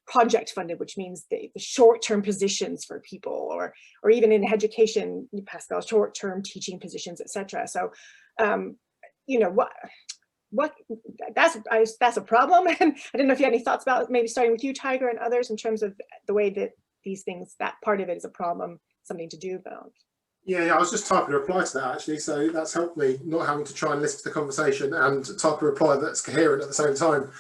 project funded, which means the short-term positions for people, or even in education, Pascal, short-term teaching positions, etc. So, you know, that's a problem. And I don't know if you had any thoughts about maybe starting with you, Tiger, and others in terms of the way that these things, that part of it is a problem, something to do about. Yeah, I was just typing a reply to that actually, so that's helped me not having to try and listen to the conversation and type a reply that's coherent at the same time.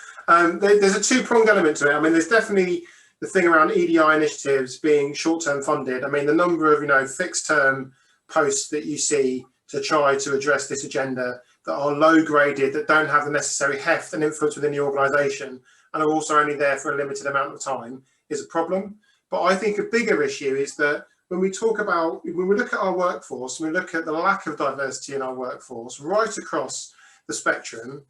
There's a two-pronged element to it. I mean, there's definitely the thing around EDI initiatives being short-term funded. I mean, the number of, you know, fixed-term posts that you see to try to address this agenda that are low graded, that don't have the necessary heft and influence within the organisation, and are also only there for a limited amount of time, is a problem. But I think a bigger issue is that when we look at our workforce, we look at the lack of diversity in our workforce right across the spectrum,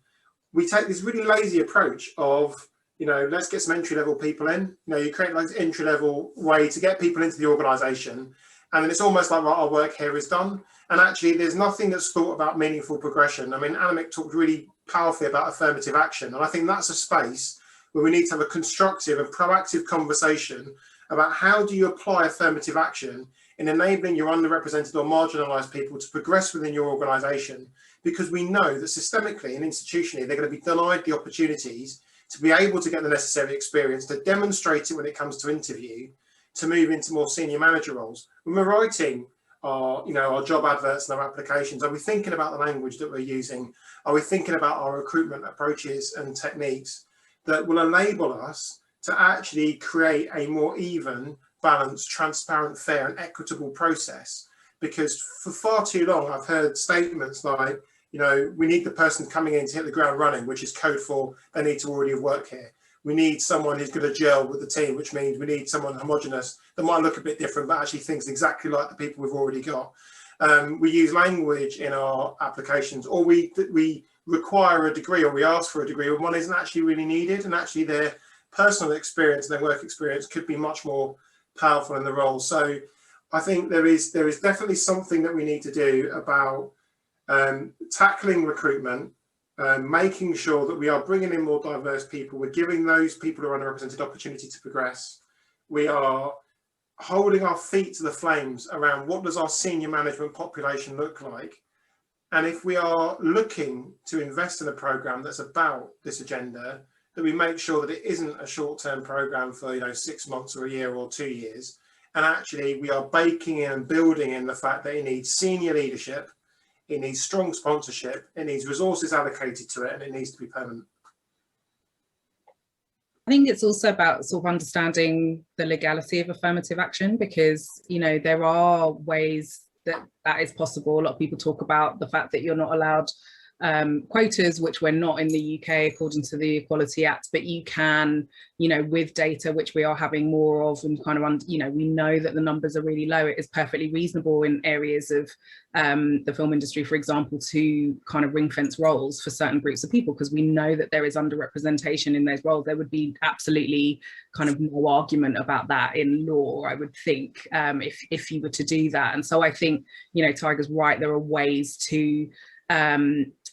we take this really lazy approach of, you know, let's get some entry-level people in. You know, you create like an entry-level way to get people into the organisation, and then it's almost like, right, our work here is done. And actually, there's nothing that's thought about meaningful progression. I mean, Annemiek talked really powerfully about affirmative action, and I think that's a space where we need to have a constructive and proactive conversation about how do you apply affirmative action in enabling your underrepresented or marginalised people to progress within your organisation, because we know that systemically and institutionally they're going to be denied the opportunities to be able to get the necessary experience, to demonstrate it when it comes to interview, to move into more senior manager roles. When we're writing our job adverts and our applications, are we thinking about the language that we're using? Are we thinking about our recruitment approaches and techniques that will enable us to actually create a more even, balanced, transparent, fair and equitable process. Because for far too long, I've heard statements like, you know, we need the person coming in to hit the ground running, which is code for they need to already have worked here. We need someone who's going to gel with the team, which means we need someone homogenous that might look a bit different, but actually thinks exactly like the people we've already got. We use language in our applications, or we require a degree, or we ask for a degree when one isn't actually really needed, and actually their personal experience and their work experience could be much more powerful in the role. So I think there is definitely something that we need to do about tackling recruitment, making sure that we are bringing in more diverse people, we're giving those people who are underrepresented opportunity to progress, we are holding our feet to the flames around what does our senior management population look like. And if we are looking to invest in a programme that's about this agenda, that we make sure that it isn't a short-term programme for, you know, 6 months or a year or 2 years. And actually we are baking in and building in the fact that it needs senior leadership, it needs strong sponsorship, it needs resources allocated to it, and it needs to be permanent. I think it's also about sort of understanding the legality of affirmative action, because, you know, there are ways that is possible. A lot of people talk about the fact that you're not allowed quotas, which we're not in the UK according to the Equality Act, but you can, you know, with data, which we are having more of, and kind of, you know, we know that the numbers are really low. It is perfectly reasonable in areas of the film industry, for example, to kind of ring fence roles for certain groups of people, because we know that there is underrepresentation in those roles. There would be absolutely kind of no argument about that in law, I would think, if you were to do that. And so I think, you know, Tiger's right, there are ways to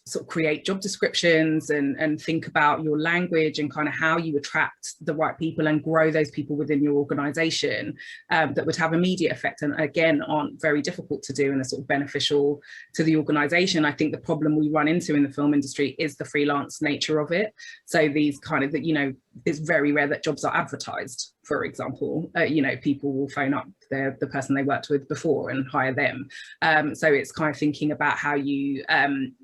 sort of create job descriptions and think about your language and kind of how you attract the right people and grow those people within your organization, that would have immediate effect, and again aren't very difficult to do and are sort of beneficial to the organization. I think the problem we run into in the film industry is the freelance nature of it. So these kind of, you know, it's very rare that jobs are advertised, for example. You know, people will phone up the person they worked with before and hire them. So it's kind of thinking about how you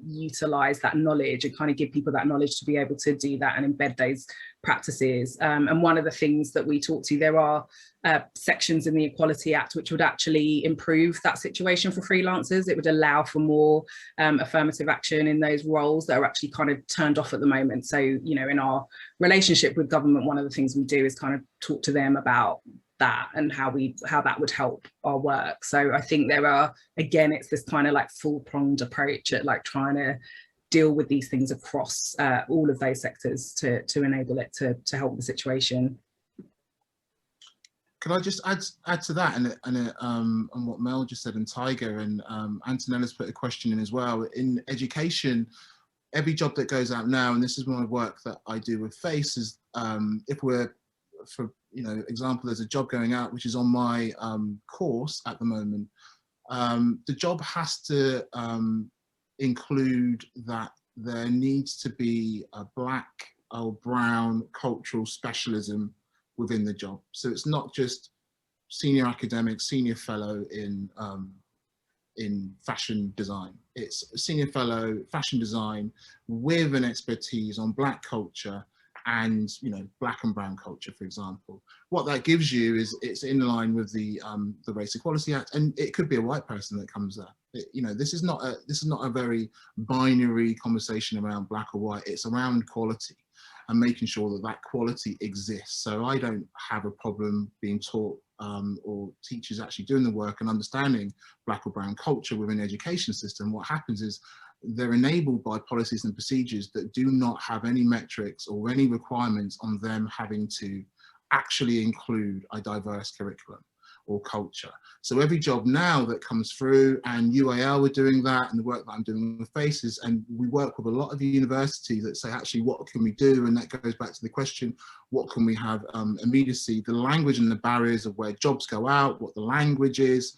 utilize that knowledge and kind of give people that knowledge to be able to do that and embed those practices. And one of the things that we talk to, there are sections in the Equality Act which would actually improve that situation for freelancers. It would allow for more affirmative action in those roles that are actually kind of turned off at the moment. So, you know, in our relationship with government, one of the things we do is kind of talk to them about that and how that would help our work. So I think there are, again, it's this kind of like full-pronged approach at like trying to deal with these things across all of those sectors to enable it to help the situation. Can I just add to that and what Mel just said, and Tiger and Antonella's put a question in as well. In education, every job that goes out now, and this is my work that I do with FACE, is if we're, for example, there's a job going out which is on my course at the moment. The job has to include that there needs to be a black or brown cultural specialism within the job. So it's not just senior academic, senior fellow in fashion design. It's a senior fellow fashion design with an expertise on black culture and black and brown culture, for example. What that gives you is it's in line with the Race Equality Act, and it could be a white person that comes there. This is not a very binary conversation around black or white. It's around quality and making sure that that quality exists. So I don't have a problem being taught or teachers actually doing the work and understanding black or brown culture within the education system. What happens is they're enabled by policies and procedures that do not have any metrics or any requirements on them having to actually include a diverse curriculum or culture. So every job now that comes through, and UAL are doing that, and the work that I'm doing with FACES, and we work with a lot of universities that say, actually, what can we do? And that goes back to the question, what can we have immediacy? The language and the barriers of where jobs go out, what the language is,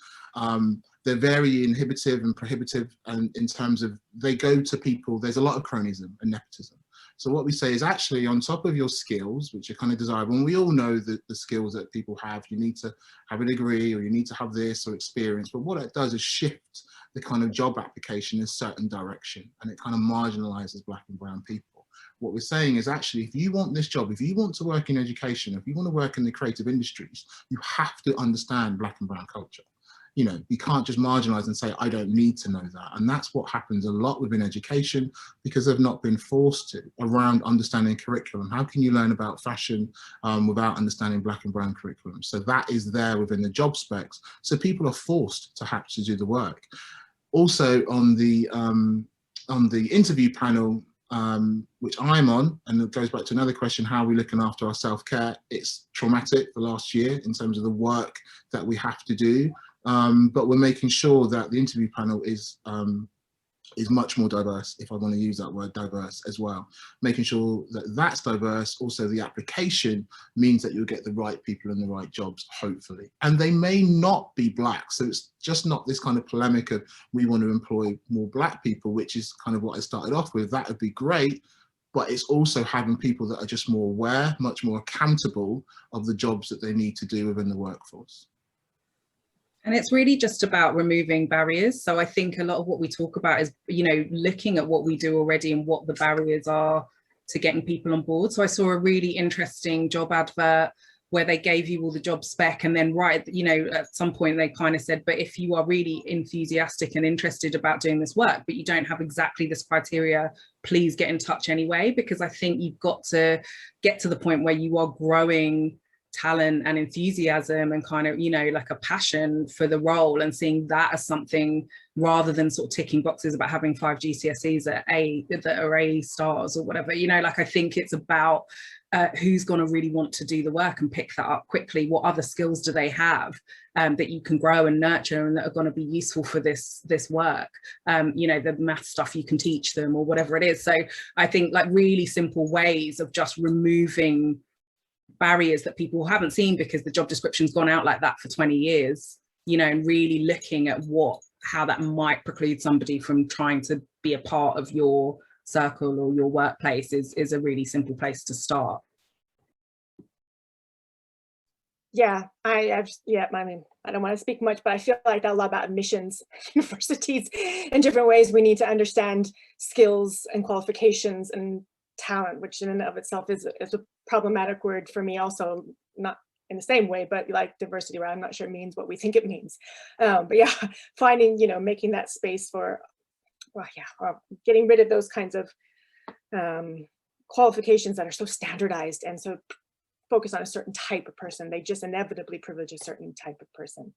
they're very inhibitive and prohibitive, and in terms of they go to people, there's a lot of cronyism and nepotism. So what we say is actually on top of your skills, which are kind of desirable, and we all know that the skills that people have, you need to have a degree or you need to have this or experience, but what it does is shift the kind of job application in a certain direction, and it kind of marginalizes black and brown people. what we're saying is actually, if you want this job, if you want to work in education, if you want to work in the creative industries, you have to understand Black and brown culture. You know, you can't just marginalize and say, I don't need to know that. And that's what happens a lot within education, because they've not been forced to, around understanding curriculum. How can you learn about fashion without understanding Black and brown curriculum? So that is there within the job specs. So people are forced to have to do the work. Also on the interview panel, which I'm on, and it goes back to another question, how are we looking after our self-care? It's traumatic the last year in terms of the work that we have to do. But we're making sure that the interview panel is much more diverse, if I want to use that word, diverse as well. Making sure that that's diverse. Also, the application means that you'll get the right people in the right jobs, hopefully. And they may not be Black. So it's just not this kind of polemic of we want to employ more Black people, which is kind of what I started off with. That would be great. But it's also having people that are just more aware, much more accountable of the jobs that they need to do within the workforce. And it's really just about removing barriers. So I think a lot of what we talk about is, you know, looking at what we do already and what the barriers are to getting people on board. So I saw a really interesting job advert where they gave you all the job spec, and then you know, at some point they kind of said, but if you are really enthusiastic and interested about doing this work, but you don't have exactly this criteria, please get in touch anyway, because I think you've got to get to the point where you are growing talent and enthusiasm and kind of, you know, like a passion for the role, and seeing that as something rather than sort of ticking boxes about having 5 GCSEs that are A stars or whatever, you know, like I think it's about who's going to really want to do the work and pick that up quickly. What other skills do they have that you can grow and nurture and that are going to be useful for this work? You know, the math stuff you can teach them or whatever it is. So I think like really simple ways of just removing barriers that people haven't seen because the job description's gone out like that for 20 years, you know, and really looking at how that might preclude somebody from trying to be a part of your circle or your workplace is a really simple place to start. Yeah, I mean, I don't want to speak much, but I feel like a lot about admissions, universities in different ways. We need to understand skills and qualifications and talent, which in and of itself is a problematic word for me also, not in the same way, but like diversity, where I'm not sure it means what we think it means. But yeah, finding, you know, making that space for, well, yeah, getting rid of those kinds of qualifications that are so standardized and so focused on a certain type of person. They just inevitably privilege a certain type of person.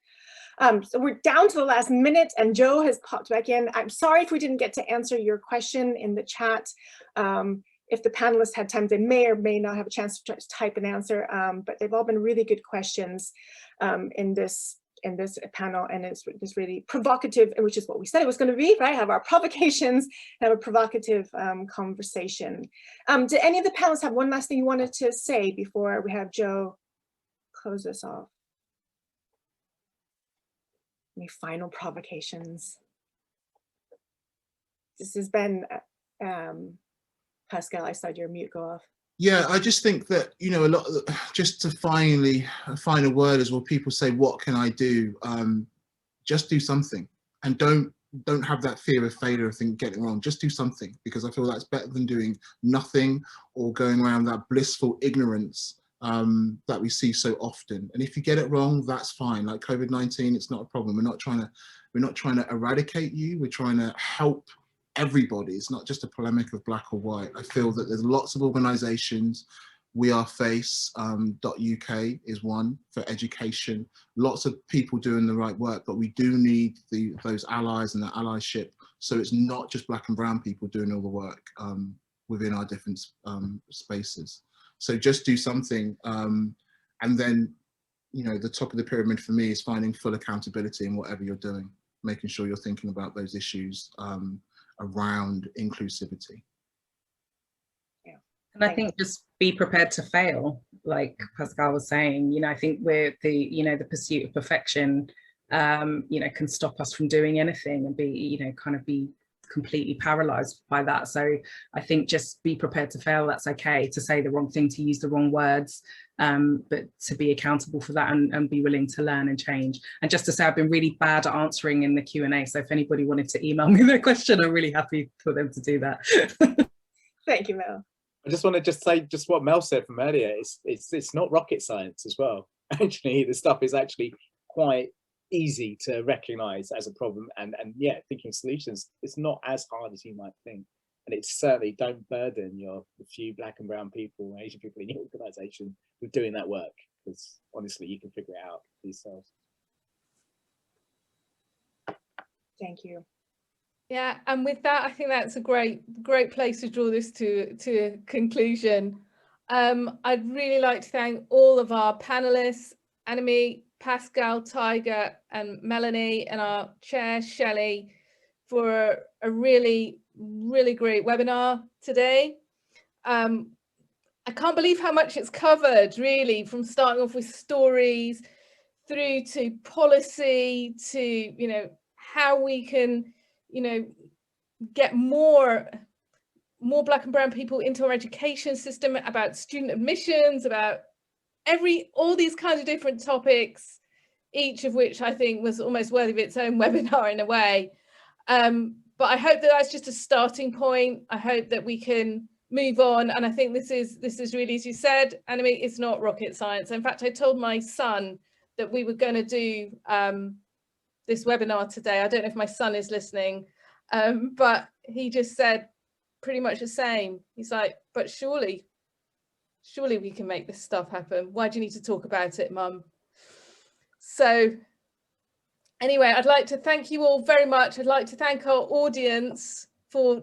So we're down to the last minute and Joe has popped back in. I'm sorry if we didn't get to answer your question in the chat. If the panelists had time, they may or may not have a chance to type an answer, but they've all been really good questions in this panel, and it's really provocative, which is what we said it was going to be, right? Have our provocations, have a provocative conversation. Did any of the panelists have one last thing you wanted to say before we have Joe close us off? Any final provocations? This has been Pascal, I saw your mute go off. Yeah, I just think that, you know, just to a final word is, well, people say, what can I do? Just do something, and don't have that fear of failure, of getting it wrong. Just do something, because I feel that's better than doing nothing or going around that blissful ignorance that we see so often. And if you get it wrong, that's fine. Like COVID-19, it's not a problem. We're not trying to eradicate you. We're trying to help everybody. It's not just a polemic of black or white. I feel that there's lots of organizations. We Are Face.uk is one for education. Lots of people doing the right work, but we do need those allies and the allyship. So it's not just black and brown people doing all the work within our different spaces. So just do something. And then, you know, the top of the pyramid for me is finding full accountability in whatever you're doing, making sure you're thinking about those issues around inclusivity. Yeah. And I think just be prepared to fail, like Pascal was saying. You know, I think the pursuit of perfection, you know, can stop us from doing anything and be, you know, kind of be completely paralyzed by that. So I think just be prepared to fail. That's okay, to say the wrong thing, to use the wrong words, but to be accountable for that and be willing to learn and change. And just to say, I've been really bad at answering in the Q&A, so if anybody wanted to email me their question, I'm really happy for them to do that. Thank you, Mel. I just want to say just what Mel said from earlier. It's not rocket science as well. Actually, the stuff is actually quite easy to recognize as a problem, and yeah, thinking solutions, it's not as hard as you might think. And it's certainly, don't burden the few Black and brown people, Asian people in your organization with doing that work, because honestly, you can figure it out for yourselves. Thank you. Yeah, and with that, I think that's a great place to draw this to a conclusion. I'd really like to thank all of our panelists, Anime, Pascal, Tiger, and Melanie, and our chair, Shelley, for a really great webinar today. I can't believe how much it's covered, really, from starting off with stories through to policy to, you know, how we can, you know, get more Black and brown people into our education system, about student admissions, about all these kinds of different topics, each of which I think was almost worthy of its own webinar in a way. But I hope that that's just a starting point. I hope that we can move on, and I think this is really, as you said, Anime, it's not rocket science. In fact, I told my son that we were going to do this webinar today. I don't know if my son is listening, but he just said pretty much the same. He's like, but surely we can make this stuff happen. Why do you need to talk about it, Mum? So anyway, I'd like to thank you all very much. I'd like to thank our audience for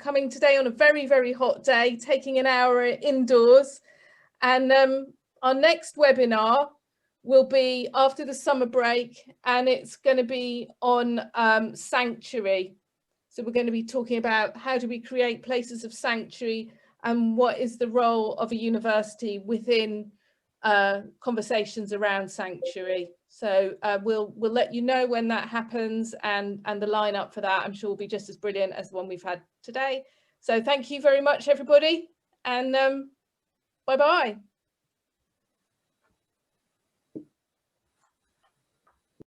coming today on a very hot day, taking an hour indoors. And our next webinar will be after the summer break, and it's going to be on sanctuary. So we're going to be talking about how do we create places of sanctuary, and what is the role of a university within conversations around sanctuary. So we'll let you know when that happens, and the lineup for that, I'm sure, will be just as brilliant as the one we've had today. So thank you very much, everybody, and bye-bye.